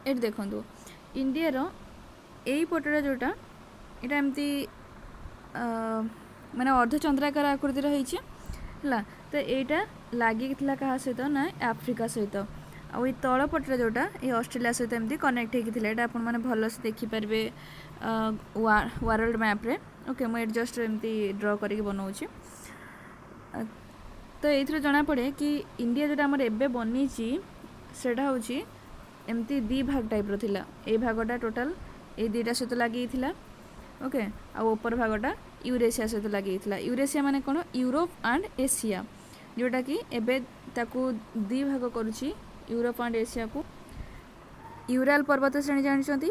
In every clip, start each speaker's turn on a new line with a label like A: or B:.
A: ये देखो इंडिया यही पटटा जोटा यहाँ एमती माने अर्धचंद्राकार आकृति रही है तो यहाँ लगी क्या सहित ना आफ्रिका सहित आई तल पटरे जोटा ये ऑस्ट्रेलिया सहित एमती कनेक्ट होता है आपने भल से देखिपारे वर्ल्ड मैप्रे ओके मुझे जस्ट एमती ड्र करके बनाऊँगी तो ये जना पड़े कि इंडिया जोटा आमर एबे बनी सेटा हूँ एमती दी भाग टाइप रा ये भागटा टोटाल ये दुईटा सहित लगी ओके आपर भागटा यूरेशिया सहित लगी यूरेशिया माने कौन यूरोप एंड एशिया जोटा कि एबे ताकू दी भाग करुच्ची यूरोप एंड एशिया को यूराल पर्वत श्रेणी जानते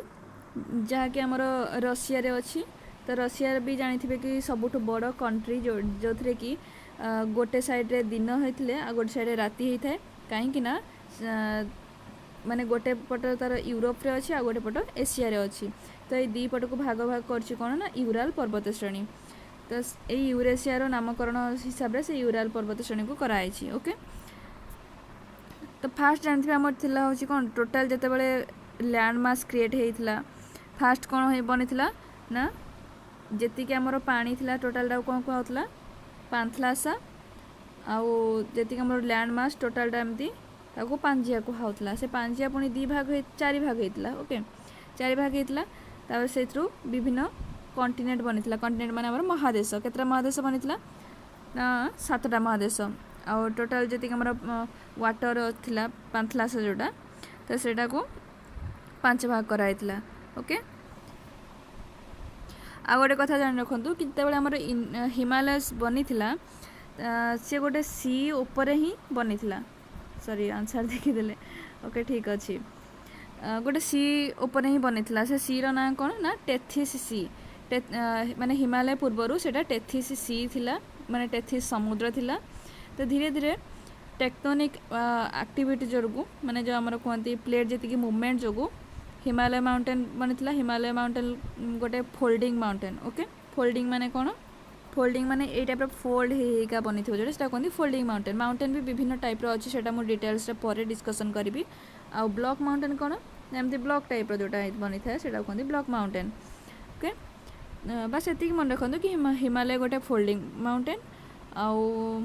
A: जहाँकि आमर रशिया रे अच्छी तो रशिया भी जानी कि सबुठ बड़ कंट्री जो थे कि गोटे साइड्रे दिन होते आ गोटे साइड राति होता है कहीं माने गोटे पट तार यूरोप रे अच्छी आ गोटे पट एशिया रे अच्छी तो ये दी पट को भाग भाग कर कौन ना यूराल पर्वत श्रेणी तो ये यूरेशिया नामकरण हिसाब से यूराल पर्वत श्रेणी को कराई ओके तो फास्ट जानते आम हूँ कौन टोटाल जिते बड़े लैंड मास क्रिएट होता फास्ट कौन बनी ना जी आमर पानी थी टोटाल कौन कहला पांथलासा आती आम लैंड मास टोटालटा एमती ताको पांजिया कहला से पांजिया पुणी दी भाग चारि भाग होता ओके चारि भाग होता से विभिन्न कॉन्टिनेंट बनी कॉन्टिनेंट माने आमर महादेश केतटा महादेश बनी ना 7टा महादेश आ टोटाल जी आमर वाटर थिला पांथलासा जोटा तो सेटा को 5 भाग कराइला ओके आ गोटे कथा जान रखु कि जिते आमर हिमालयस बनी सी गोटे सी उपर ही बनी सॉरी आंसर देखीदे ओके ठीक अच्छे गोटे सी उपर ही बनी से सी ना कौन ना टेथिस सी माने हिमालय पूर्वर से टेथिस सी थिला माने टेथिस समुद्र थिला तो धीरे धीरे टेक्टोनिक एक्टिविटी जो माने जो आमर कहते प्लेट जी मूवमेंट जो हिमालय माउंटेन बनी हिमालय माउंटेन गोटे फोल्डिंग माउंटेन ओके फोल्डिंग माने कौन फोल्डिंग माने ए टाइप फोल्ड होगा बनी थो जो कहते फोल्डिंग माउंटेन माउंटेन भी विभिन्न टाइप अच्छी से डिटेल्स पर डिस्कसन करी आ ब्लॉक माउंटेन कौन एमती ब्लॉक टाइप जोटा बनी था से कहते ब्लॉक माउंटेन ओके बस ये मन रखु कि हिमालय गोटे फोल्डिंग माउंटेन आउ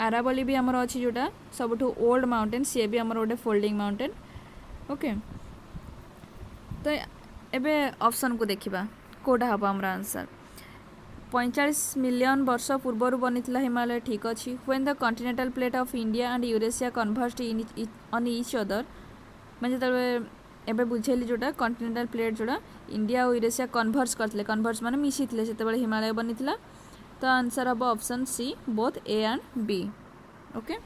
A: आरावली भी आमर अच्छी जोटा सब ओल्ड माउंटेन सी भी आमर गोटे फोल्डिंग माउंटेन ओके तो एबे ऑप्शन को देखिबा कोटा हम आमर आंसर 45 मिलियन वर्ष पूर्वर बनी हिमालय ठीक अच्छी when the continental plate of India and Eurasia conversed on each other मैं जो एबे बुझेली जोटा कॉन्टिनेंटल प्लेट जोटा इंडिया और यूरेशिया कन्वर्स करते कन्वर्स माने मिसी से हिमालय बनी तो आंसर हम option C both A and B okay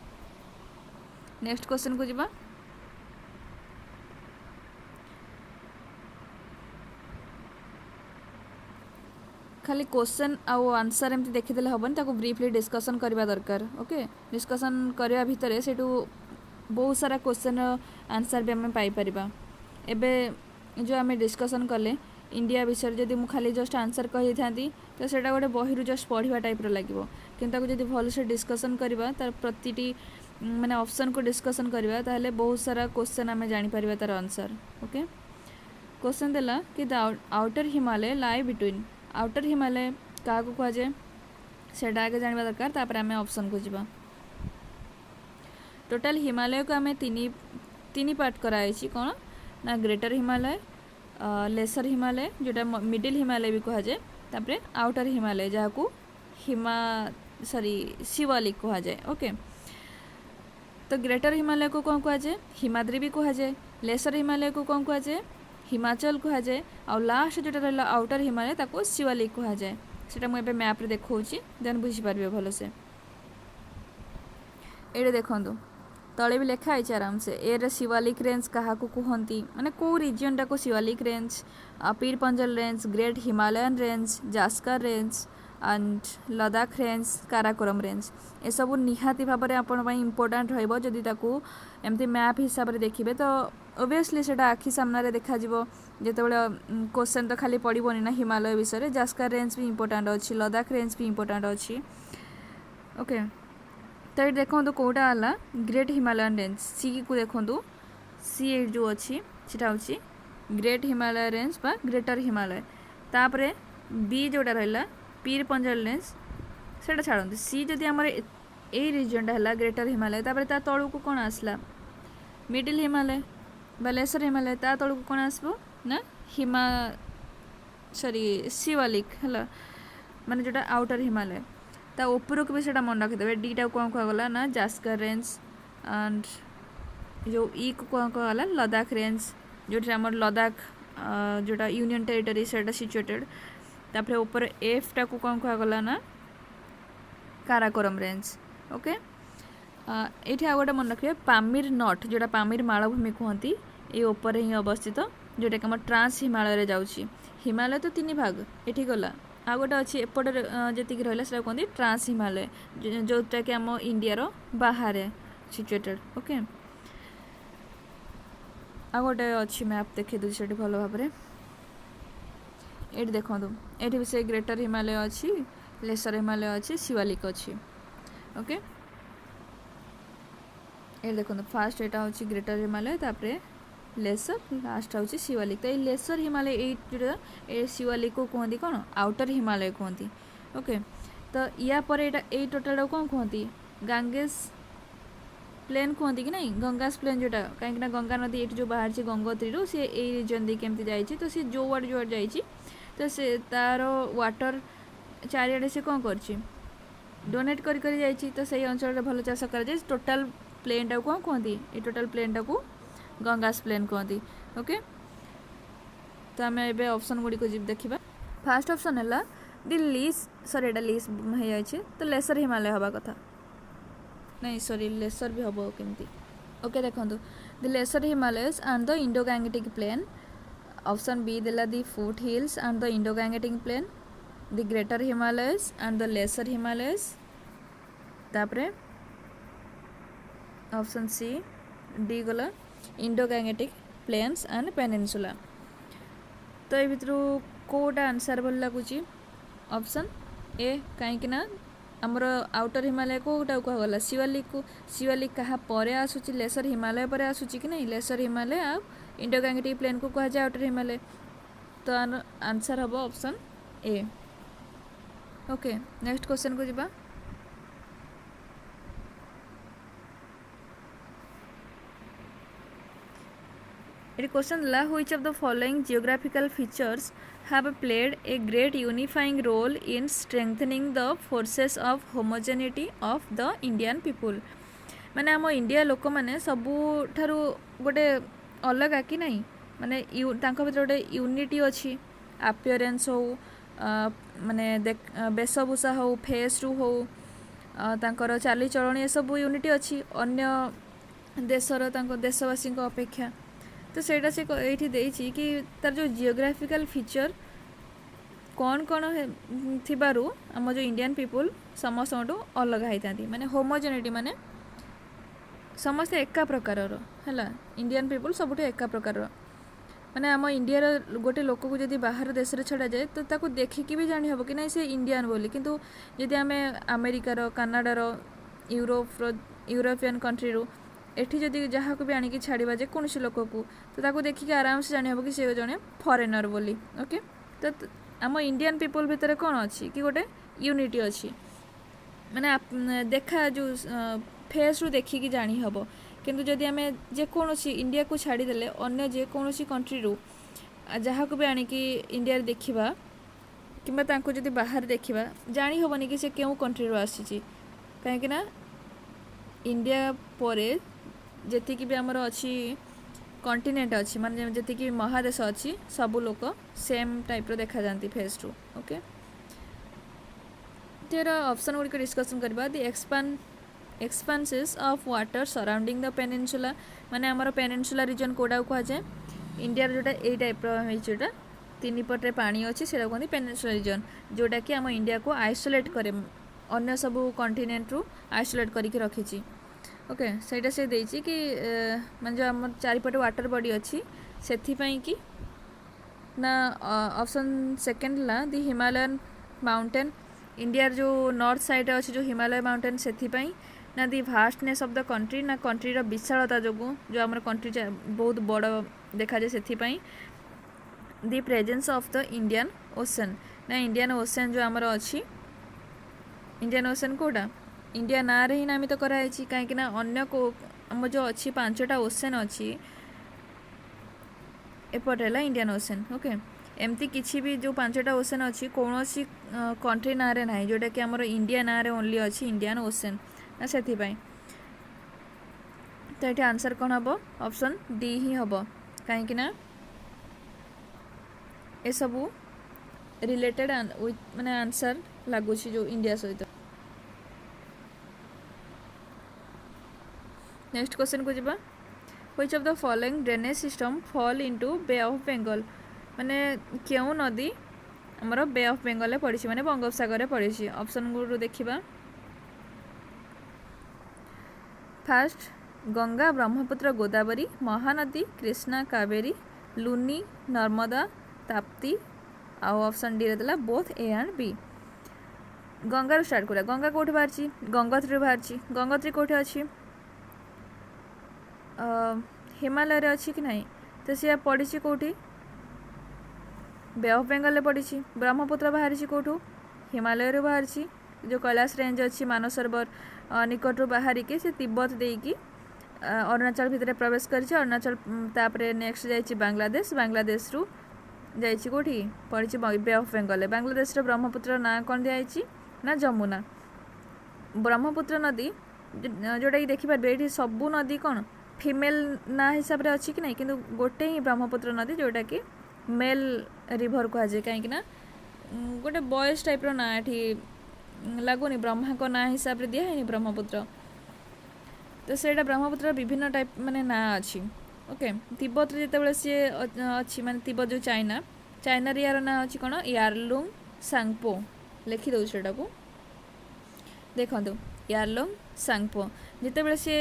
A: next question को जीवा खाली क्वेश्चन आउ आंसर एमती देखीदे हेनी ताको ब्रीफली डिस्कसन करवा दरकार ओके डिस्कसन करवा भितर से बहुत सारा क्वेश्चन आंसर भी आम पाइपर एबे जो आम डिस्कसन कले इंडिया विषय जदि मु खाली जस्ट आंसर कही था तो सेटा गोटे बही जस्ट पढ़ा टाइप लगे कि जब भल से डिस्कसन करवा तार प्रति माने ऑप्शन को डिस्कसन करवा ताहले बहुत सारा क्वेश्चन आम जापर तार आंसर ओके क्वेश्चन देला कि the outer Himalaya lie between outer Himalaya क्या कहुए से आगे जानवा दरकार तापर आम ऑप्शन को जीवा टोटाल हिमालय को आम तीन पार्ट कराई कौन ना ग्रेटर हिमालय लेसर हिमालय जोटा मिडिल हिमालय भी कहुए तापरे आउटर हिमालय जहाँ को शिवालिक कहुए ओके तो ग्रेटर हिमालय को कौन कहुए हिमाद्री भी कहुए लेसर हिमालय को कौन कहुए हिमाचल कहुए आ लास्ट जोटा रहा आउटर हिमालय ताको शिवालिक कहुए से मुझे मैप्रे देखा देन बुझीपारे भल से ये देखूँ तले भी लिखा है आराम से ए शिवालिक रेंज क्या कहती माने कौ region torque Shivalik range Pir Panjal range great Himalayan range Zanskar range and Ladakh range Karakoram range ये सब निहाती भाव में आपण इम्पोर्टाट रही एमती मैप हिसाब से देखिए तो ओबियसली से आखि सामने देखा जो क्वेश्चन तो खाली पड़ोनी ना हिमालय विषय जास्कर रेंज भी इम्पोर्टाट अच्छी लद्दाख रेंज भी इम्पोर्टाट अच्छी ओके तो ये देखो कौटा आला ग्रेट हिमालयन रेंज सी को देखो सी जो अच्छी सेटा होची ग्रेट हिमालय रेंज बा ग्रेटर हिमालय तापरे बी जोटा रहला पीर पंजल रेंज सेटा छाड़ती सी जदि आमर ए रिजनटा है ग्रेटर हिमालय तापर ता तलू को कौन आसला मिडिल हिमालय बा लेसर हिमालय ता तलू को कौन आसबो ना सॉरी शिवालिक है माने जोटा आउटर हिमालय ता ऊपर को भी सेटा मन रखिदेवे डीटा कौन कहगला ना जास्कर रेंज एंड जो ई को कौन कहगला लद्दाख रेंज जो आम लद्दाख जोटा यूनियन टेरिटरी सेटा सिचुएटेड तापर ऊपर एफ टा को कौन कहगला ना काराकोरम रेंज ओके ये आ गए मन रखिए पामीर नट जोटा पामीर मालभूमि कहती ये ऊपर ही अवस्थित जोटा कि ट्रांस हिमालय जाऊँगी हिमालय तो तीन भाग ये गला आ गोटे अच्छी एपटे जी रहा से कहते ट्रांस हिमालय जोटा कि आम इंडियार बाहर सिचुएटेड ओके आ गोटे अच्छी मैप देखी दूसरी से भल भाव ये देखो ये भी से ग्रेटर हिमालय अच्छी लेसर हिमालय अच्छी शिवालिक अच्छी ओके ये देखो फास्ट यहाँ हूँ ग्रेटर हिमालय तापर लेसर लास्ट हूँ शिवालिक तो ये लेसर हिमालय ये शिवालिक को कहती कौन आउटर हिमालय कहती ओके तो या पर ये टोटाल कौन कहती गांगेस प्लेन कहती कि नहीं गंगास प्लेन जोटा कहीं गंगा नदी ये जो बाहर से गंगोत्री सी ये रिजन दी केमती जाइए तो सी जो वाट जाइए तो से तार वाटर चारिआडे से कौन कर डोनेट करी जाइए तो सही अंचल भल चाष कर टोटाल प्लेन टा कौन कहती ये टोटाल प्लेन टा को गंगास प्लेन कहती ओके तो आम ए ऑप्शन गुड़ी को देखा फास्ट ऑप्शन है दि लीस सॉरी एटा लीस हो जाए तो लेसर हिमालय हवा कथा नहीं सॉरी लेसर भी हम केमती ओके देखो the lesser Himalayas and the Indo Gangetic plain option B देला the foot hills and the Indo Gangetic plain the greater Himalayas and the lesser Himalayas तापरे ऑप्शन सी डी गला Indo Gangetic plains and peninsula तो ये भितर Kota answer भल लगुच option A कहीं आमर आउटर हिमालय कोटा कहगला शिवालिक क्या पर आसूँ लेसर हिमालय पर आसूँ कि नहीं लेसर हिमालय आ इंडो गैंगेटिक प्लेन को कहुए आउटर हिमालय तो आंसर हम option A okay next question को जीवा ये क्वेश्चन ला which of the following geographical features have played a great unifying role in strengthening the forces of homogeneity of the Indian people माने आम इंडिया लोक मैंने सबू ठारू गोटे अलग कि नहीं माने भर गोटे यूनिटी अच्छी अपीयरेंस हो माने वेशभूषा हो फेस रु हो तांकर चाली चलन ये सब यूनिटी अच्छी अन्य देशर देशवासी अपेक्षा तो सेटा से ये देती कि तार जो जियोग्राफिकल फीचर कौन कौन थिबारु आम जो इंडियन पीपुल समस्त अलग होती माने होमोजेनिटी माने समस्त एका प्रकार है इंडियन पीपुल सबुठ एका प्रकार माने आम इंडिया गोटे लोक को जब बाहर देश में छड़ा जाए तो ताको देखिकी भी जानी हम कि नहीं से इंडियन बोली किंतु जदि आम अमेरिकार कनाडार यूरोपियन कंट्री रू एठी जदि जहाँ को भी आणिकी छाड़ा जेकोसी लोक को तो ताको देखिए आराम से जानी हम कि सी जड़े फरेनर बोली ओके तो आम इंडियन पीपुल भितर कौन अच्छी कि गोटे यूनिटी अच्छी माने देखा जो फेस रू देखिकी जानी हम किंतु जदि आम जेकोसी इंडिया को छाड़ीदे अन्य जेकोसी कंट्री रू जहाँ को भी आणिकी इंडिया देखा कि जदि बाहर देखा जानी हेनी कि से क्यों कंट्री रू आसी कहीं इंडिया पर जी भी आमर अच्छी कंटिनेंट अच्छी माने जी महादेश अच्छी सबू लोक सेम टाइप देखा जाती फेस रू ओके तेरा ऑप्शन गुड़िक डिस्कसन करवा the expanses of water surrounding the peninsula माने आमर पेनिनसुला रीजन कोड़ा कहुए इंडिया जोटा ए टाइप रोटा तीन पटे पानी अच्छी से कहते पेनिनसुला रीजन जोटा कि आम इंडिया को आइसोलेट करे अन्य सबू कंटिनेंट रू आइसोलेट करके रखी ओके सहीटा से देती कि माने जो आम चारिपटे वाटर बॉडी अच्छी से कि ना ऑप्शन सेकंड ला दी हिमालयन माउंटेन इंडिया जो नॉर्थ साइड अच्छी जो हिमालय माउंटेन से ना दी भास्टनेस ऑफ द कंट्री ना कंट्रीर विशालता जो जो आम कंट्री बहुत बड़ देखा जाए से the presence of the Indian ocean ना इंडियन ओशन जो आमर अच्छी इंडियन ओशन कोटा इंडिया ना रे ही नामित कराई कहीं अन्य को आम जो अच्छी 5टा ओशन अच्छी एपट है इंडियन ओशन ओके एमती किसी भी जो 5टा ओशन अच्छी कौन सी कंट्री ना रे ना जोटा कि आमर इंडिया ना रे ओनली अच्छी इंडियन ओशन ना से तो ये आंसर कौन हम ऑप्शन डी ही हम कहीं ये सबू रिलेटेड माने आंसर लगुच जो इंडिया सहित। नेक्स्ट क्वेश्चन को जीवा which of the following drainage system fall into Bay of Bengal माने क्यों नदी हमर बे ऑफ बेंगल में पड़ी माने बंगोपसागर में पड़ी ऑप्शन गुरु देखिबा फर्स्ट गंगा ब्रह्मपुत्र गोदावरी महानदी कृष्णा कावेरी लुनी नर्मदा ताप्ती आउ ऑप्शन डी रहला both A and B. Ganga start करा गंगा कोठी बाहरची गंगोत्री बाहरची गंगोत्री कोठी अछि हिमालय रे अच्छी कि नहीं तो सी पड़ी कौटी बे ऑफ बेंगल पड़ी ब्रह्मपुत्र बाहरी कौटू हिमालय रू बाहरी जो कैलाश रेंज अच्छी मानसरोवर निकट बाहर के से तिब्बत देकी अरुणाचल भितर प्रवेश कर अरुणाचल तापर नेक्स्ट जाइए बांग्लादेश बांग्लादेश रु जाइए कौटी पड़ी बे ऑफ बेंगल बांग्लादेश ब्रह्मपुत्र ना कौन दिखाई ना जमुना ब्रह्मपुत्र नदी जोटा कि देखिपारे ये सबू नदी कौन फीमेल ना हिसाब से अच्छी कि नहीं किंतु गोटे ही ब्रह्मपुत्र नदी जोटा कि मेल रिभर कहुए कहीं गोटे बॉयज टाइप ना ये लगुनि ब्रह्मा को ना हिसाब से दिखाई ब्रह्मपुत्र तो सेटा ब्रह्मपुत्र विभिन्न टाइप माने ना अच्छी ओके तिब्बत जिते सी अच्छी माने तिब्बत जो चाइना चाइना यार ना अच्छी कौन यारलुंग सांगपो लिखि दूसरा को देखो यारलुंग सांगपो जिते सी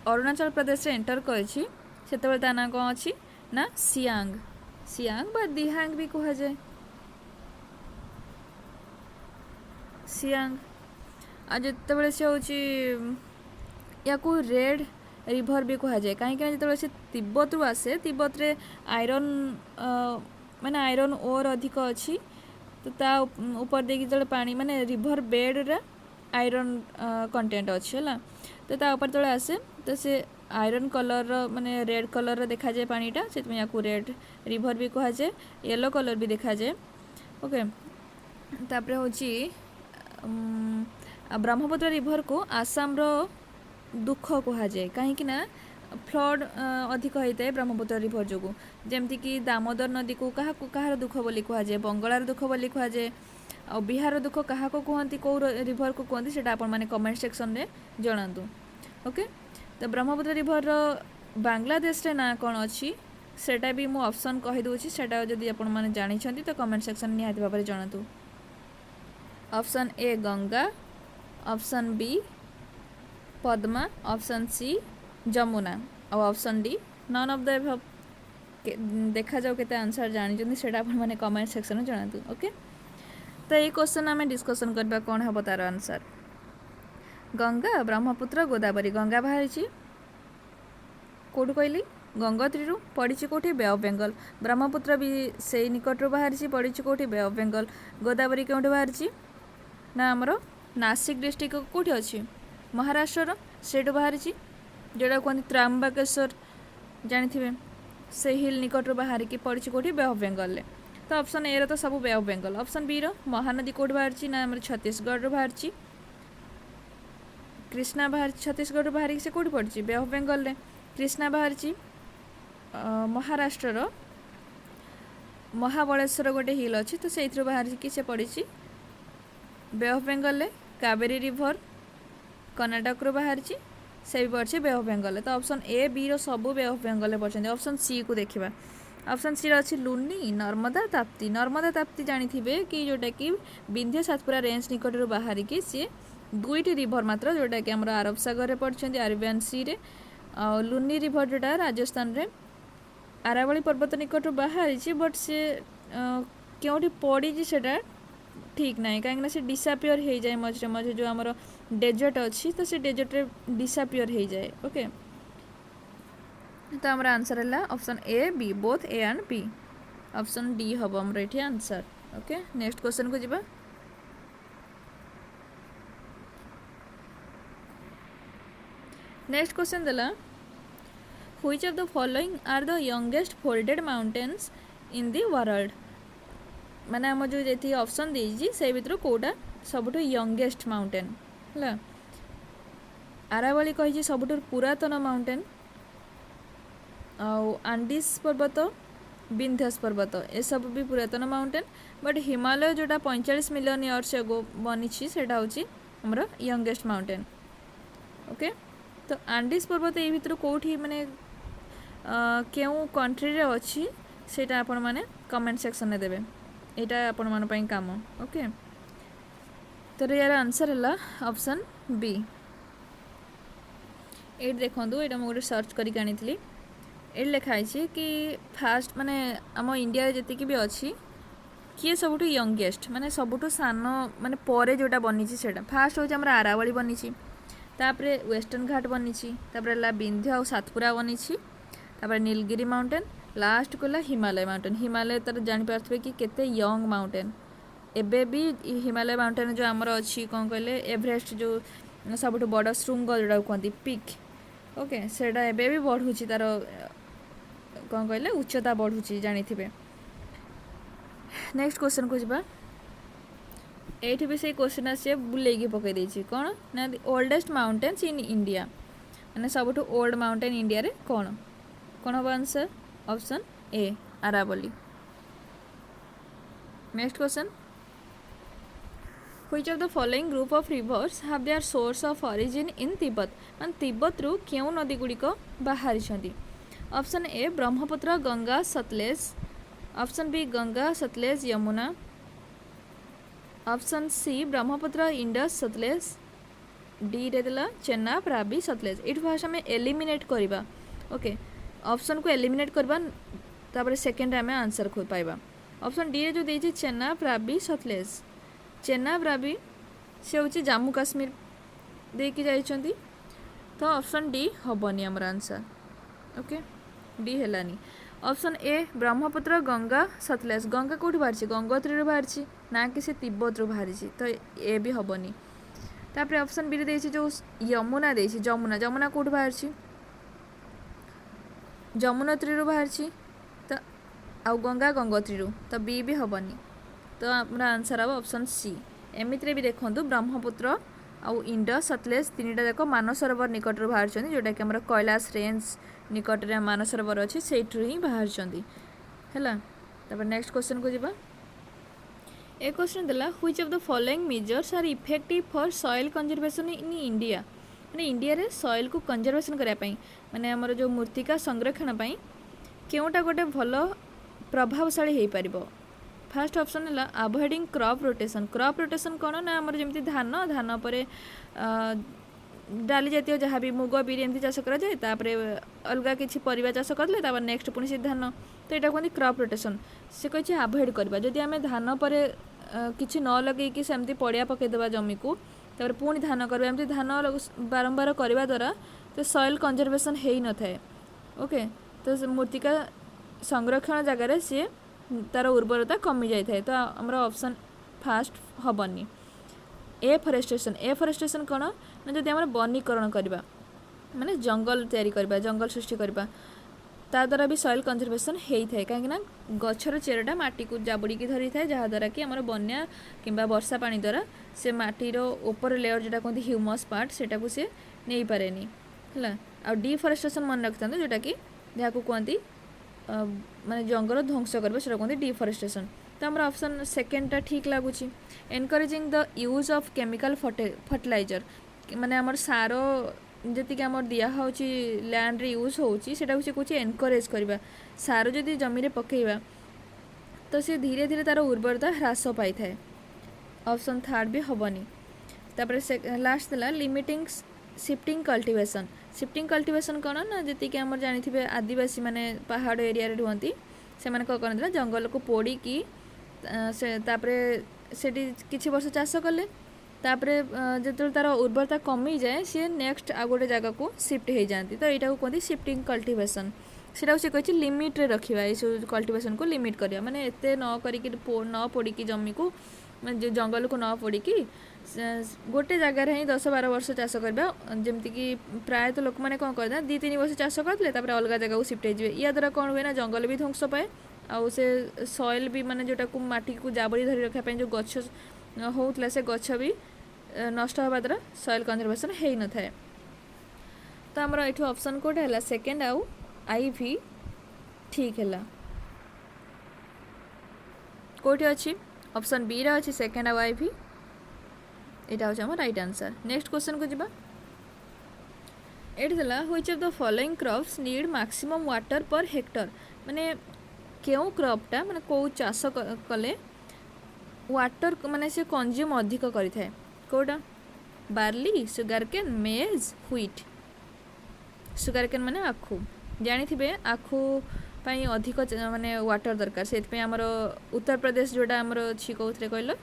A: अरुणाचल प्रदेश रे एंटर कर ना कौन अच्छी ना सियांग सियांग बा दिहांग भी कह जाए सियांग आ जिते सी हूँ या को रेड रिभर भी कह जाए कहीं जो से तिब्बत रु आसे तिब्बत रे आयरन माने आयरन ओर अधिक अच्छी तो ता ऊपर देखिए जो पानी माने रिभर बेड रे आयरन कंटेंट अच्छी है तो ता ऊपर जो आसे तो से आयरन कलर माने रेड कलर देखा जाए पानीटा से या रेड रिभर भी कह जाए येलो कलर भी देखा जाए ओके तापर हूँ ब्रह्मपुत्र रिभर को आसाम रो दुख कह जाए कहीं फ्लड अधिक होता है ब्रह्मपुत्र रिभर जो जमती कि दामोदर नदी को कहार दुख बोली कह जाए बंगलार दुख बोली कह जाए और बिहार दुख क्या कहती कौ रिभर को कहती से मैंने कमेंट सेक्शन में जनातु ओके तो ब्रह्मपुत्र रिभर बांग्लादेश रे ना कौन अच्छी सेटा भी मु ऑप्शन कहि दूची सेटा जदि आपण माने जानि छंती तो कमेंट सेक्शन निहाती भाबरे जनातु option A Ganga option B Padma option C Jamuna और option D none of the above देखा जाओ केते आंसर जानि जंदी सेटा आपण माने कमेंट सेक्शन में जनातु ओके तो ये क्वेश्चन आम डिस्कसन करबा कौन हम तार आंसर गंगा ब्रह्मपुत्र गोदावरी गंगा बाहरी कौटू कहली गंगोत्री पड़ी कौटी बे ऑफ बेंगल ब्रह्मपुत्र भी से निकट बाहरी पड़ी कौटी बे ऑफ बेंगल गोदावरी क्यों बाहरी ना आमर नासिक डिस्ट्रिक्ट कौटी अच्छी महाराष्ट्र स्टेट बाहरी जोटा कहते त्रंबकेश्वर जानी से हिल निकट बाहर की पड़ी कौटी बे ऑफ बेंगल तो ऑप्शन ए तो सब bay of Bengal option B Mahanadi कौट बाहरी ना आम छत्तीसगढ़ बाहरी कृष्णा बाहर छत्तीसगढ़ बाहर से कौट पड़ी बे ऑफ बेंगल रे कृष्णा बाहरी महाराष्ट्र महाबलेश्वर गोटे हिल अच्छी तो से बाहर की से पड़ी बे ऑफ बेंगल कावेरी रिभर कर्णाटक रू बाहरी से भी पड़ी बे ऑफ बेंगल तो ऑप्शन ए बी सब बे ऑफ बेंगल पड़ते ऑप्शन सी को देखा ऑप्शन सी अच्छी लुनी नर्मदा ताप्ती जानी कि जोटा कि विंध्य सातपुरा रेंज निकट बाहर की सी दुईटी रिभर मात्र जोटा कि आमर अरब सागर पड़ते अरेबियन सी रे लुनी रिभर जोटा राजस्थान रे आरावली पर्वत निकट बाहरी बट से क्योंटी पड़ी सेटा ठीक ना कहीं से डिसअपियर हो जाए मझे मझे जो आम डेजर्ट अच्छी तो से डेजर्ट डिसअपियर हो जाए ओके तो आम आंसर है option A B both A and B option D हम आमर ये आंसर ओके नेक्स्ट क्वेश्चन को जीवा नेक्स्ट क्वेश्चन देला which of the following are the youngest folded mountains in the world माने आम जो जी ऑप्शन देजी से भर कौटा सबुठ यंगेस्ट माउंटेन है आरावली कही सबुठ पुरातन माउंटेन आंडीज पर्वत विंध्यस पर्वत ए सब भी पुरातन माउंटेन बट हिमालय जोटा 45 मिलियन इयर्स एगो बनी से हमर यंगेस्ट माउंटेन ओके तो आंडीज पर्वत ये भर कौटी माने क्यों कंट्री रे अच्छी सेटा आपण माने कमेंट सेक्शन में देवे यहाँ आपण मान काम ओके तो यार आंसर है ऑप्शन बी ये देखो ये मुझे सर्च करके आनी ये लिखाई कि फास्ट माने आम इंडिया जी भी अच्छी किए सबुठ यंगेस्ट माने सबुठ सान माने परे जोटा बनी फास्ट हूँ आरावली बनी तापरे वेस्टर्न घाट बनी विंध्य और सातपुरा बनी नीलगिरी माउंटेन लास्ट गला हिमालय माउंटेन हिमालय तर जापारे कि केते यंग माउंटेन एबे भी हिमालय माउंटेन जो आमर अच्छी कौन कहले एवरेस्ट जो सबुठ बड़ श्रृंग जोड़ा कहते पिक ओके सेटा एबे भी बढ़ुची तार कौन कहले उच्चता बढ़ुची जानी थे नेक्स्ट क्वेश्चन को जीवा ये भी से क्वेश्चन आसे बुलेगी पकई देछि कौन ना ओल्डेस्ट माउंटेन्स इन इंडिया माने सबुठ ओल्ड माउंटेन इंडिया रे कौन कौन हम answer option A Aravalli next question which of the following group of rivers have their source of origin in Tibet मान तिब्बत रु क्यों नदी गुड़िक बाहरी option A Brahmaputra Ganga Sutlej option B Ganga Sutlej Yamuna option C Brahmaputra Indus Sutlej D रे देला चेन्नाब रावी सतलेज ये फास्ट आम एलिमिनेट करवा ओके ऑप्शन को एलिमिनेट करवा तापर सेकेंड आम आंसर को पाइबा ऑप्शन डी रे जो देछि चेन्नाब रावी सतलेज चेन्नाब रावी से हूँ जम्मू काश्मीर देकी जाइछंती तो ऑप्शन डी हबनी आमर आंसर ओके डी हेलानी ऑप्शन ए ब्रह्मपुत्र गंगा सतलेज गंगा कौट बाहरी गंगोत्री बाहरी ना कि से तिब्बत बाहरी तो ए भी हबनी तापर ऑप्शन बी देछि जो यमुना देछि जमुना जमुना कौट बाहरी जमुनोत्री बाहरी तो आउ गंगा गंगोत्री तो बी भी हबनी तो आम आंसर हम ऑप्शन सी एमितिरे भी देखो ब्रह्मपुत्र आउ इंडस सतलेज तीनटा जाक मानसरोवर निकट बाहर जोटा कि आम कैलाश रेंज निकट में मानसरोवर अच्छी से ही बाहर है नेक्स्ट क्वेश्चन को जीवा ए क्वेश्चन देला which of the following measures are effective for soil conservation in India माने इंडिया रे सॉइल को कंजर्वेशन करने माने आमर जो मूर्तिका संरक्षण पाई केउटा गोटे भल प्रभावशाली हो पारिबो फास्ट ऑप्शन है अवॉइडिंग क्रॉप रोटेशन कौन ना आमर जमी धान धान पर डाली जातीय जहाँ भी मुग बिरी एमती चाष कराए अलग किसी परिवा चाष करें नेक्स्ट पुणी से धान तो यहाँ कहते क्रॉप रोटेशन से कही अवॉइड करवा जदि आम धान पर किसी न लगे सेमती पड़िया पकईदेवा जमी को तापर पुणी धान करवा एमती धान बारंबार करने द्वारा तो सॉइल कंजर्वेशन हो न थाए ओके तो मूर्तिका संरक्षण जगार सी तार उर्वरता कमी जाए तो आमर ऑप्शन फास्ट हबनी एफरेस्टेशन कौन ना जब आम वनीकरण करवा माने जंगल तैयारी करवा जंगल सृष्टि करवा ता द्वारा भी सॉइल कंजर्वेशन होता है कहीं गछर चेरटा माटी को जाबुड़ी धरी थाए जहाँद्वारा कि आम बन्या कि वर्षा पानी द्वारा से माटीर ऊपर लेयर जोटा कहते ह्यूमस पार्ट सेटा को सी नहीं पारे है आ डिफरेस्टेशन मन रखता जोटा कि जहाँ को कहती माने जंगल ध्वंस करबा से कहते डिफरेस्टेशन तो आम ऑप्शन सेकेंडटा ठीक लगुच encouraging the use of chemical fertiliser माने आमर सार जी आम दिहूँ लैंड रे यूज होची कौच एनकरेज करवा सार जदि जमी रे पकेबा तो सी धीरे धीरे तार उर्वरता ह्रास पाई थाए ऑप्शन थर्ड भी हबनी तापर लास्ट देला लिमिटिंग शिफ्टिंग कल्टिवेशन कौन ना जी आम जानी आदिवासी माने पहाड़ एरिया रे रुहती से कौन करते जंगल को पोड़ी की से तापरे सेठी किछि वर्ष चाष कले तापरे जो तार उर्वरता कमी जाए सी नेक्स्ट आ गोटे जगह को शिफ्ट हो जाती तो यहाँ कहते शिफ्टिंग कल्टिवेशन सेटा से कही लिमिट रे रखा ये सब कल्टिवेशन को लिमिट करिया माने एते न करिक न पोड़ी जमी को जंगल को न पोड़ी गोटे जगार ही 10-12 वर्ष चाष करवा जमती कि प्रायतः लोक मैंने कौन करते 2-3 वर्ष चाष करते अलग जगह को शिफ्ट हो या द्वारा कौन हुए ना जंगल भी ध्वंस पाए आउ से सॉइल भी माने जोटा को माटी को जाबड़ी धरी रखा जो गछ होउतला से गछ भी नष्ट होगा द्वारा सॉइल कंजर्वेशन हो न थाए तो आमर ये ऑप्शन कोटा है सेकेंड आउ आईवी ठीक है कोठी अच्छी ऑप्शन बी रे अच्छी सेकेंड आउ आईवी यहाँ हूँ राइट आंसर नेक्स्ट क्वेश्चन को जीवा at which of the following crops need maximum water per hectare माने क्यों क्रॉपटा माने को चाष कले वाटर माने से कंज्यूम अधिक करि थाए कोटा बार्ली सुगर केन मेज व्हीट सुगर केन माने आखु जानी थिबे आखु पाई अधिक माने वाटर दरकार से आमर उत्तर प्रदेश जोड़ा आमर अच्छी कौन कहल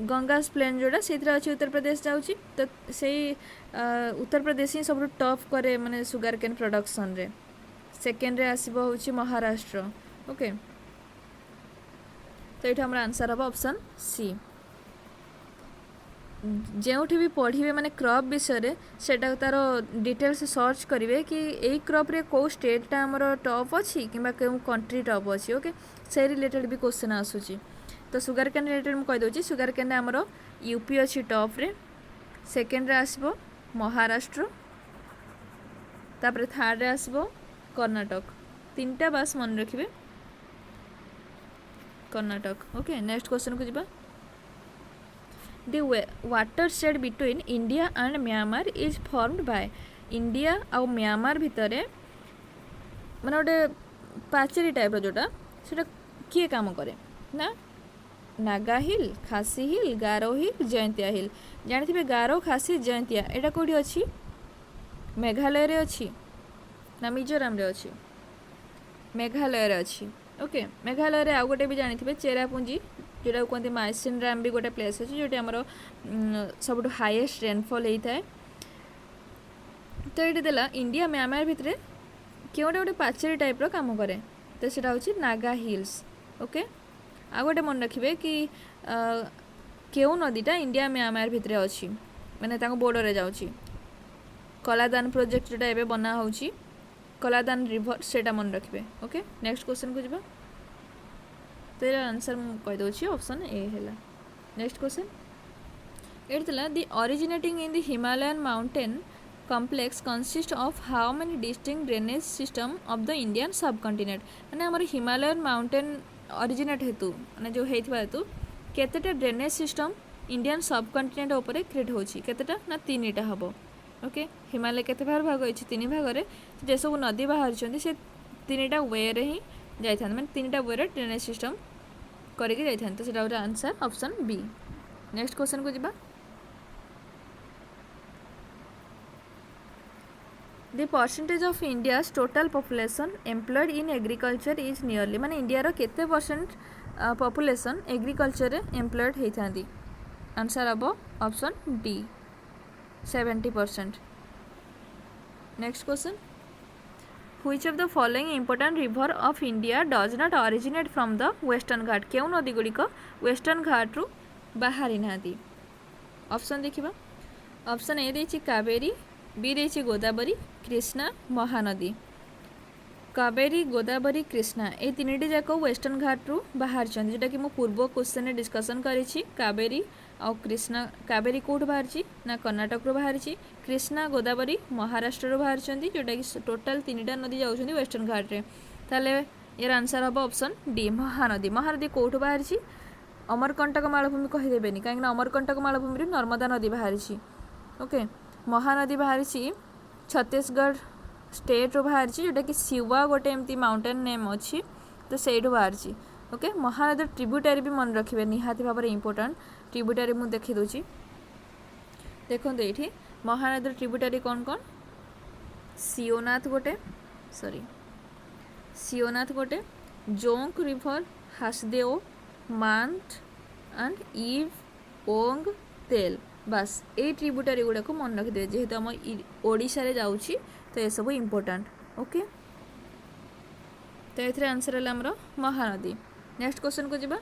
A: गंगास प्लेन जोड़ा से अच्छी उत्तर प्रदेश जाऊँगी तो से उत्तर प्रदेश ही सब टॉप करे माने सुगर केन प्रोडक्शन रे सेकेंड रे आसीबो होची महाराष्ट्र ओके तो ये हमारा आंसर हम ऑप्शन सी जोठी भी पढ़े माने क्रॉप विषय से तार डिटेल्स सर्च करेंगे कि यही क्रॉप रे को स्टेटा आमर टॉप अच्छी कि कंट्री टॉप अच्छी ओके से रिलेटेड भी क्वेश्चन आसूची तो सुगर केन रिलेटेड मुझे कहीदे सुगर केन आमर यूपी अच्छी टॉप रे सेकेंड रे आसबो महाराष्ट्र तापर थर्ड रे आसबो कर्नाटक तीनटा बास मन रखिए कर्नाटक ओके नेक्स्ट क्वेश्चन को जीवा The watershed between India and Myanmar is formed by India और म्यांमार भितर माने गोटे पाचेरी टाइप जोटा से किए काम करे ना नागा हिल खासी हिल गारो हिल जयंतिया हिल जानी थे गारो खासी जयंतिया यहाँ कौटी अच्छी मेघालय रे अच्छी ना मिजोराम रे अच्छी मेघालय रे अच्छी ओके मेघालय रे आउ गोटे भी जानी थे चेरापुंजी जोटा कहते माइसिन राम भी गोटे प्लेस अच्छे जोटी आमर सब हाईएस्ट रेनफॉल होता है तो ये देला इंडिया म्यांमार भितर क्योंटे गोटे पाचेरी टाइप रो काम करे तो सेटा होची नागा हिल्स ओके आ गोटे मन रखिए कि क्यों नदीटा इंडिया म्यांमार भितर अच्छी माने ताको बॉर्डर रे जाउची कलादान प्रोजेक्ट जोटा एबे बना होची कलादान रिवर सेटा मन रखिए ओके नेक्स्ट क्वेश्चन को जीवा तो ये आंसर मुझे कहीदे ऑप्शन ए है नेक्स्ट क्वेश्चन ये the originating in the Himalayan mountain complex consist of how many distinct drainage system of the Indian subcontinent माने हमर हिमालयन माउंटेन ओरिजिनेट हेतु माने जो हेतु हेतु केतेटा ड्रेनेज सिस्टम इंडियन सबकंटिनेंट ऊपर क्रिएट होची केतेटा ना तीनटा हबो ओके हिमालय केते भाग होची तीन भाग रे जे सब नदी बाहर छथि से तीनटा वे रे ही जाइथान माने तीनटा वे रे ड्रेनेज सिस्टम करके जाइथान तो सेटा होता answer option B next question को जीवा the percentage of India's total population employed in agriculture is nearly माने इंडिया रो केते परसेंट पॉपुलेशन एग्रीकल्चर रे एम्प्लॉयड हेथांदी आंसर अब option D 70%। Next question Which of the following important river of India does not originate from the Western Ghat क्यों नदी गुड़िक western घाट रु बाहरी नादी ऑप्शन देखिबा ऑप्शन ए देछि कावेरी बी देछि गोदावरी कृष्णा महानदी कावेरी गोदावरी कृष्णा ये तीन जाक वेस्टर्न घाट रु बाहर जोटा कि पूर्व क्वेश्चन डिस्कसन करी कावेरी और कृष्णा कावेरी कौट बाहर ना कर्नाटक बाहर कृष्णा गोदावरी महाराष्ट्र रू बाहर जोटा कि टोटाल तीनटा नदी जाऊँगी वेस्टर्न घाट रे ताले यार आंसर हम ऑप्शन डी महानदी महानदी कौट बाहर अमरकंटक मालभूमि कहीदेनि कहीं अमरकंटक मालभूमि नर्मदा नदी बाहर ओके महानदी बाहर छत्तीसगढ़ स्टेट रू बाहर जोटा कि शिवा गोटे एमती माउंटेन नेम अच्छी तो सैठू बाहर ओके महानदी ट्रिब्यूटारी भी मन रखिए निहाती भाव में इंपोर्टाट ट्रिब्यूटारी मुझे देखी दूची देखो ये महानदी ट्रिब्यूटारी कौन कौन सियोनाथ गोटे सॉरी सियोनाथ गोटे जोंक रिवर हासदेव मांथ एंड इव ओंग तेल बस ये ट्रिब्यूटरी गुड़ा को मन रखिदे जेहेतु आम ओडिशा रे जाउची तो ये सब इम्पोर्टेंट ओके। तो ये आंसर है आमर महानदी। नेक्स्ट क्वेश्चन को जीवा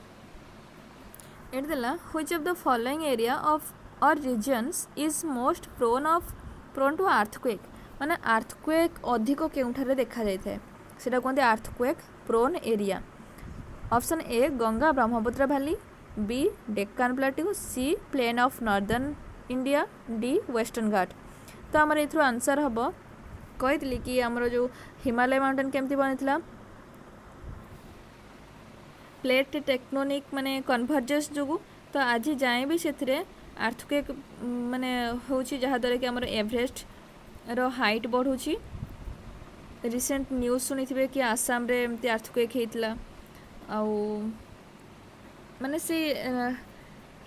A: एट देला which of the following area of or regions is most prone to earthquake माने अर्थक्वेक अधिक केउठारे देखा जाय थाए सेटा कहते earthquake prone area. Option A Ganga Brahmaputra valley, B Deccan plateau, C plain of northern India, D Western Ghat. तो आमर एथरो आंसर हम कही कि आमर जो हिमालय माउंटेन केमती बनी प्लेट टेक्टोनिक माने कन्वर्जेंस जो तो आज जाए भी से अर्थक्वेक माने होची जहाँद्वारा कि आमर एवरेस्ट रो हाइट बढ़ुची। रिसेंट न्यूज शुणी थे कि आसाम रे एमती अर्थक्वेक होता आउ माने से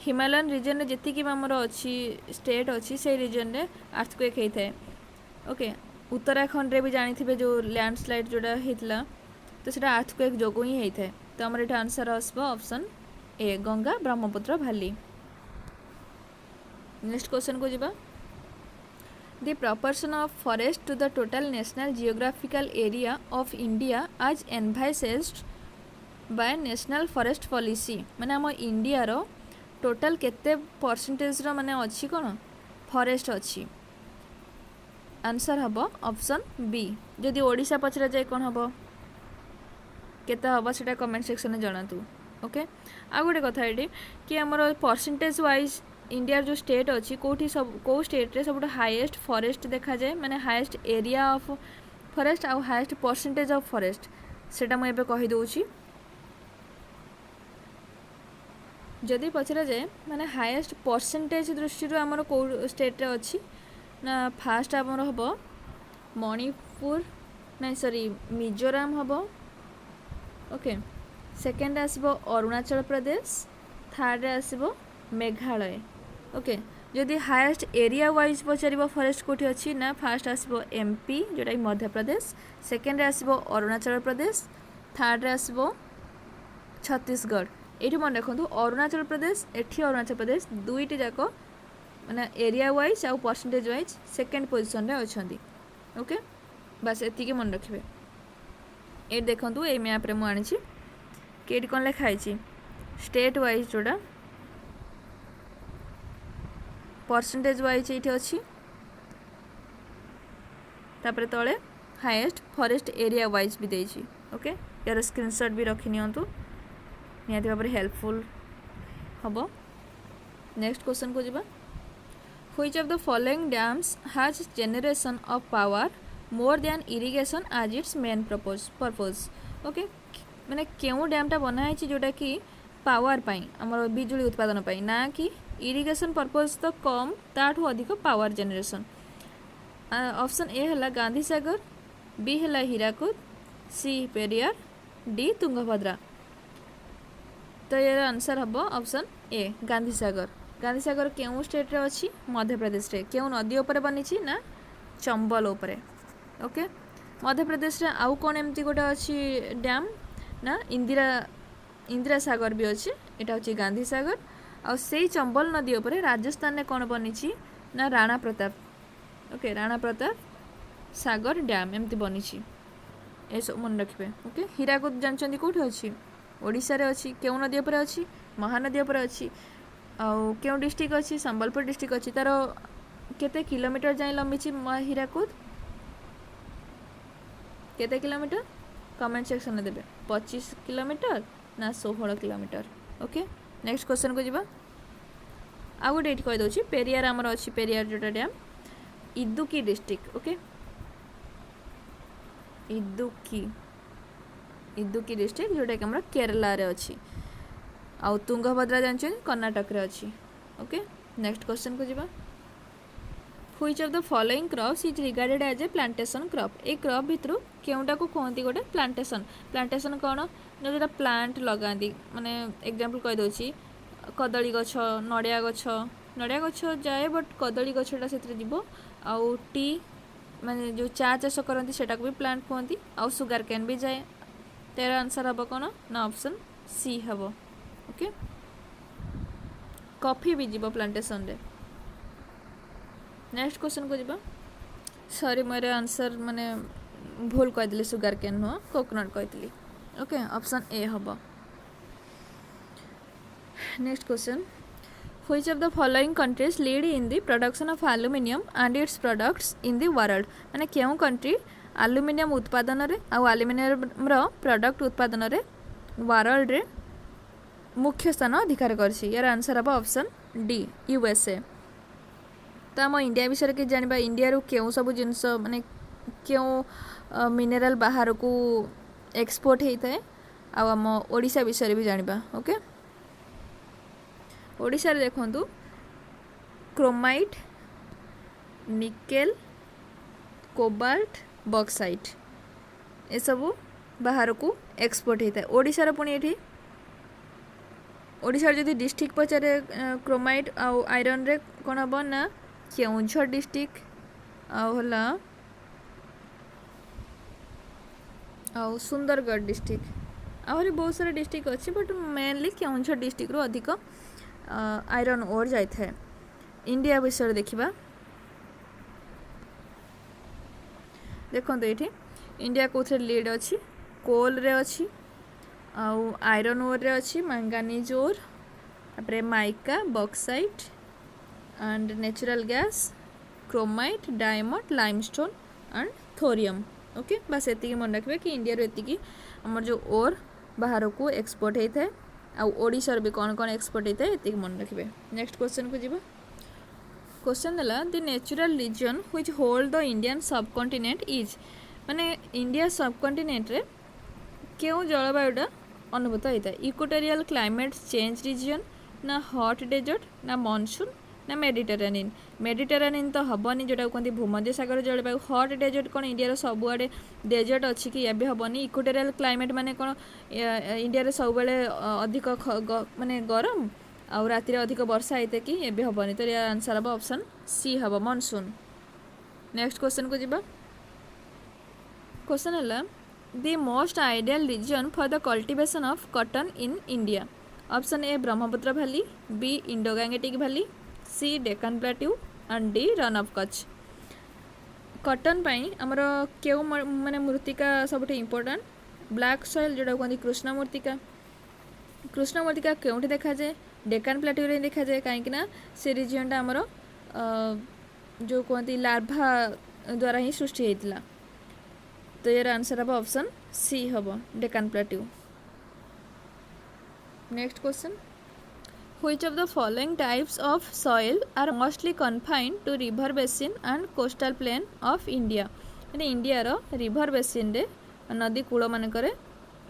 A: हिमालयन रीजन में जी आमर अच्छी स्टेट अच्छी से रीजन में अर्थक्वेक होता है ओके। उत्तराखंड रे भी जानी थे जो लैंडस्लाइड जोड़ा होता तो सीटा अर्थक्वेक जोगु ही होता है। तो आमर ये आंसर आसब option A Ganga Brahmaputra valley. Next question को जीवा the proportion of forest to the total national geographical area of India as envisaged by national forest policy माने आम इंडिया रो टोटल केते परसेंटेज रो माने अच्छी कौन फॉरेस्ट अच्छी आंसर हम ऑप्शन बी। जदि ओडिशा पचरा जाए कौन हम केते हम सेटा कमेंट सेक्शन में जनातु ओके। आ गोटे कथा ये कि आमर परसेंटेज वाइज इंडिया जो स्टेट अच्छी कौटी सब कौ स्टेट रे सब हाईएस्ट फॉरेस्ट देखा जाए माने हाईएस्ट एरिया ऑफ फॉरेस्ट आउ हाईएस्ट परसेंटेज ऑफ फॉरेस्ट सेटा मुझे कही दूची। जदि पचरा जाए माने हाईएस्ट परसेंटेज दृष्टि आमर कौ स्टेट रे अच्छी ना फास्ट आमर हम मणिपुर ना सॉरी मिजोराम हम okay. Second आसबो Arunachal Pradesh, third आसबो Meghalaya okay. जदि हाईएस्ट एरिया वाइज पचार फॉरेस्ट कोठी अच्छी ना फास्ट आसबो एमपी जोटा कि मध्य प्रदेश, सेकेंड आसबो अरुणाचल प्रदेश, थर्ड आसबो छत्तीसगढ़। ये मन रखु अरुणाचल प्रदेश एठी अरुणाचल प्रदेश दुईटी जाक माने एरिया वाइज आउ परसेंटेज वाइज सेकेंड पोजिशन रे अछंती ओके। बस एतिके मन रखिबे। ये देखंतु ए मैप रे मु आनिछि केडी कोन लिखाई स्टेट वाइज जोड़ा परसेंटेज वाइज ये अच्छी तापर तले हाईएस्ट फॉरेस्ट एरिया वाइज भी देछि ओके। यार स्क्रीनशॉट भी रखि नियंतु निहाती भाव हेल्पफुल हम। नेक्स्ट क्वेश्चन को जीवा which of the following dams has generation of power more than irrigation आज इट्स मेन पर्पज ओके। माने केउ डैमटा बनाई जोटा कि पावर पाई हमर बिजुली उत्पादन पाई ना कि इरिगेशन पर्पज तो कम ताठू अधिक पावर जनरेशन। ऑप्शन ए है गांधी सागर, बी है हीराकुद, सी पेरियार, डी तुंगभद्रा। तो ये आंसर हम ऑप्शन ए गांधी सागर। गांधी सागर केउ स्टेट रे अच्छी मध्य प्रदेश रे केउ नदी ऊपर बनी ना चंबल ऊपर ओके। मध्य प्रदेश रे आउ कौन एमती गोटे अच्छी डैम ना इंदिरा सागर भी अच्छी एटा होची गांधी सागर और से चंबल नदी ऊपर राजस्थान में कौन बनी ना राणा प्रताप ओके। राणा प्रताप सागर डैम एमती बनी ए सब मन रखिए ओके। हीराकुद जानचंदी कोठी अच्छी ओडिशा रे अच्छी केउ नदी ऊपर अच्छी महानदी ऊपर अच्छी आउ केउ डिस्ट्रिक्ट अच्छी संबलपुर डिस्ट्रिक्ट अच्छी तार केते किलोमीटर जाए लंबी हीराकुद केते किलोमीटर कमेंट सेक्शन में देबे 25 किलोमीटर ना 16 किलोमीटर ओके। नेक्स्ट क्वेश्चन को जीवा आ गोटे ये कही दूसरी पेरियार आमर अच्छी पेरियार जोटा dam Idukki district okay. Idukki district जोटा कि आमर केरला रे अच्छी आउ तुंगभद्रा जानछन कर्नाटक रे अच्छी ओके। नेक्स्ट क्वेश्चन को जीवा which of the following crops is regarded as a plantation crop. ए क्रॉप भितर केउटा को कहती गोटे प्लांटेशन कौन जो प्लांट लगाती माने एग्जांपल कही दूसरी कदली गछ नड़िया गछ जाए बट कदली गछटा से जीव आउ टी माने जो चा चाष करती सेटा को भी प्लांट कहती आउ सुगर कैन भी जाए। तेरा आंसर हम कौन ना ऑप्शन सी हम ओके। कॉफी भी जीव प्लांटेशन रे। नेक्स्ट क्वेश्चन को जीवा। सॉरी मेरे आंसर माने भूल कही सुगर केन नुह कोकोनट कही। ओके ऑप्शन ए हम। Next question which of the following countries lead in the production of aluminium and its products in the world माने केउ कंट्री एल्युमिनियम उत्पादन रे आ एल्युमिनियम रो प्रोडक्ट उत्पादन रे वर्ल्ड रे मुख्य स्थान अधिकार करछि। यार आंसर हम ऑप्शन डी यूएसए। तो आम इंडिया विषय के जानिबा इंडिया रो केउ सब जिनस माने केउ मिनरल बाहर को एक्सपोर्ट होता है आम ओडिशा विषय भी जानिबा। ओके ओडिशा रे देखंतु क्रोमाइट निकेल कोबाल्ट बॉक्साइट ए सब बाहर को एक्सपोर्ट होता है ओडिशा रो। पुणी एठी ओडिशा जदि डिस्ट्रिक्ट पचारे क्रोमाइट आउ आयरन रे कोन हबो ना केउंझर डिस्ट्रिक्ट आउला आउ सुंदरगढ़ डिस्ट्रिक्ट आहरी बहुत सारा डिस्ट्रिक्ट अच्छी बट मेनली केउंझर डिस्ट्रिक्ट रो अधिक आयरन ओर जाय थाए। इंडिया विषय देखिबा देखंतु एठी इंडिया कोथरे लीड अछि कोल रे अछि आउ आयरन ओर रे अछि मैंगानीज ओर तापरे mica bauxite and natural gas chromite diamond limestone and thorium. Okay बस एति मन रखबे कि इंडिया रो एति हमर जो ओर बाहर को एक्सपोर्ट होता है आउ ओडिशा भी कौन कौन एक्सपोर्ट होता है एति मन रखबे। नेक्स्ट क्वेश्चन को जीवा। क्वेश्चन है the natural region which hold the Indian subcontinent is माने इंडिया सबकंटिनेंट रे केउ जलवायुटा अनुभूत होता है इक्वेटोरियल क्लाइमेट चेंज रीजन ना हॉट डेजर्ट ना मानसून ना मेडिटेरेनियन। मेडिटेरेनियन तो हबनी जोटा कहते भूमध्य सागर जलवायु हॉट डेजर्ट कौन इंडिया सबुआड़े डेजर्ट अच्छी कि ये हबनी इक्वेटोरियल क्लाइमेट माने कौन इंडिया सब अधिक माने गरम आउ राति अधिक वर्षा होते कि ये हबनी। तो यार आंसर हम ऑप्शन सी हम मानसून। नेक्स्ट क्वेश्चन को जीवा। क्वेश्चन है the most ideal region for the cultivation of cotton in India. Option A Brahmaputra valley B Indo Gangetic valley C Deccan plateau and D Rann of Kutch. Cotton पाई हमर केउ माने मृत्तिका सबठे इंपोर्टेंट ब्लैक सॉइल जोटा कहते कृष्ण मृत्तिका केउठी देखा जाए डेक्कन प्लेट्यू रे देखा जाए कहीं से रिजनटा हमर जो कहते लार्भा द्वारा ही सृष्टि होता। तो यार आंसर हम ऑप्शन सी हम Deccan plateau. Next question which of the following types of soil are mostly confined to river basin and coastal plain of India माने इंडिया रो रिवर बेसिन रे नदी कूल मानकरे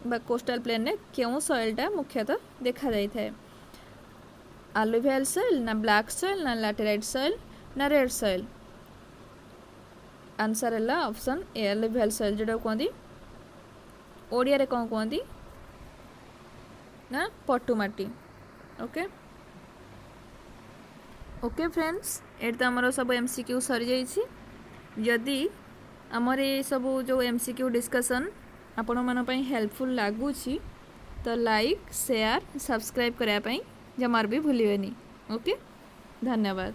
A: बा कोस्टल प्लेन रे केउ सॉइलटा मुख्यतः देखा जाय थाए आलुवियल सॉइल ना ब्लैक सॉइल ना लैटेराइट सॉइल ना रेड सॉइल। आंसर है ऑप्शन ए आलुवियल सॉइल जोटा कहती ओडिया रे कौन कहती ना पटुमाटी। ओके ओके फ्रेंड्स ये तो आमर सब एमसीक्यू सरी जाइए जदि आमर ये सब जो एमसीक्यू डिस्कशन आपण मन पई हेल्पफुल लगुच तो लाइक शेयर सब्सक्राइब करने जमार भी भूलिएनि। ओके धन्यवाद।